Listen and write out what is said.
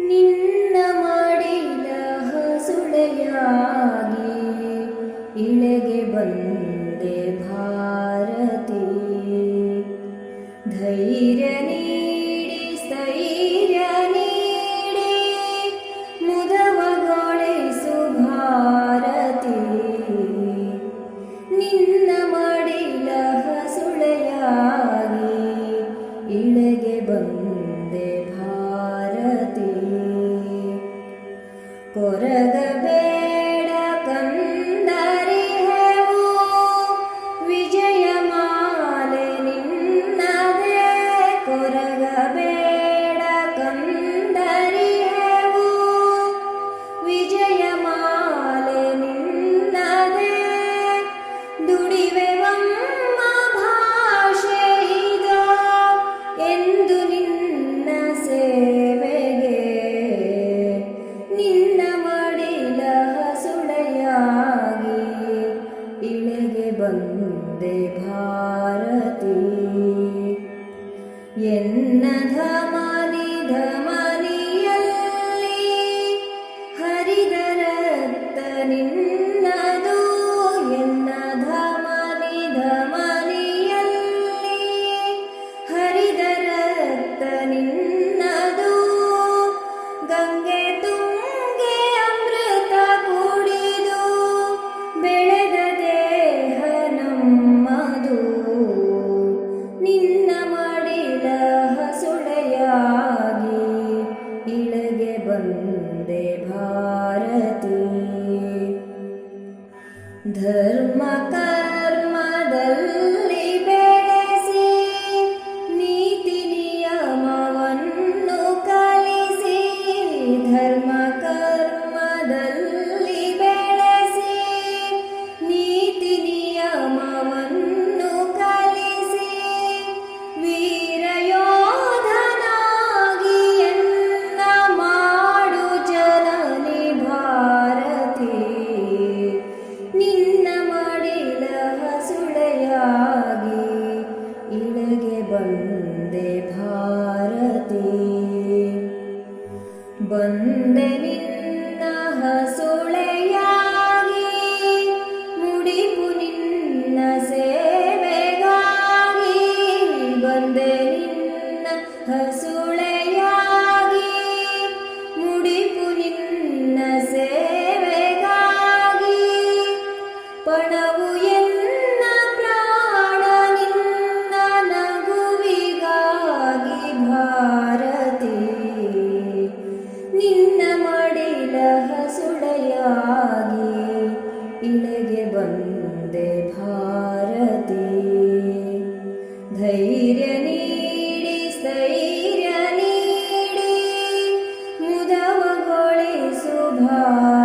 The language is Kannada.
ನಿನ್ನ ಮಾಡಿದ ಹಸುಳೆಯಾಗಿ ಇಳೆಗೆ ಬಂದೆ ಭಾರತಿ. ಧೈರ್ಯ ನೀಡಿ ಸ್ಥೈರ್ಯ ನೀಡಿ ಮುದವಗೊಳಿಸು ಭಾರತಿ. ನಿನ್ನ ಮಾಡಿದ ಹಸುಳೆಯಾಗಿ ಇಳೆಗೆ ಬಂದೆ ಭಾರತಿ. ಕೊರಗಬೇಡ ಕಂದರಿಹೆವು ವಿಜಯಮಾಲೆ ನಿನ್ನದೇ. ಕೊರಗಬೇಡ ಕಂದರಿಹೆವು ವಿಜಯಮಾಲೆ ನಿನ್ನದೇ. ದುಡಿವೆವಮ್ಮ ಭಾಷೆ ಇದೋ ಎಂದು ನಿನ್ನ ಸೇವೆಗೆ. ನಿನ್ನ ಮಡಿಲ ಹಸುಳೆಯಾಗಿ ಇಳೆಗೆ ಬಂದೆ ಭಾರತಿ. ಎನ್ನ ಧಮನಿ ಧಮನಿಯಲ್ಲಿ ಹರಿದ ರಕ್ತ ನಿನ್ನದು. ಎನ್ನ ಧಮನಿ ಧಮನಿಯಲ್ಲಿ ಹರಿದ ರಕ್ತ ನಿನ್ನದು. ಗಂಗೆ ತುಂಗೆ ಅಮೃತ ಕುಡಿದು ಬೆಳೆದ ದೇಹ ನಮ್ಮದು. ನಿನ್ನ ಮಡಿಲ ಹಸುಳೆಯಾಗಿ ಇಳೆಗೆ ಬಂದೆ ಭಾರತಿ. ಧರ್ಮ ಕರ್ಮದಲ್ಲಿ ಬೆಳೆಸಿ ನೀತಿ ನಿಯಮವನ್ನು ಕಲಿಸಿ. ಧರ್ಮ ಕರ್ಮದಲ್ಲಿ ಬೆಳೆಸಿ ನೀತಿ ನಿಯಮವನ್ನು ಕಲಿಸಿ. ವೀರಯೋಧನಾಗಿ ಎನ್ನ ಮಾಡು ಜನನಿ ಭಾರತಿ. ನಿನ್ನ ಮಡಿಲ ಹಸುಳೆಯಾಗಿ ಇಳೆಗೆ ಬಂದೆ ಭಾರತಿ. ಬಂದೆ ನಿನ್ನ ಹಸುಳೆಯಾಗಿ ಮುಡಿಪು ನಿನ್ನ ಸೇವೆಗಾಗಿ. ಬಂದೆ ನಿನ್ನ ಹಸುಳೆಯಾಗಿ ಮುಡಿಪು ನಿನ್ನ ಸೇವೆಗಾಗಿ. ಪಣವು ಎನ್ನ ಪ್ರಾಣ ನಿನ್ನ ನಗುವಿಗಾಗಿ ಭಾರತಿ. ನಿನ್ನ ಮಡಿಲ ಹಸುಳೆಯಾಗಿ ಇಳೆಗೆ ಬಂದೆ ಭಾರತಿ. ಧೈರ್ಯ ನೀಡಿ ಸ್ಥೈರ್ಯ ನೀಡಿ ಮುದವಗೊಳಿಸು ಭಾರತಿ.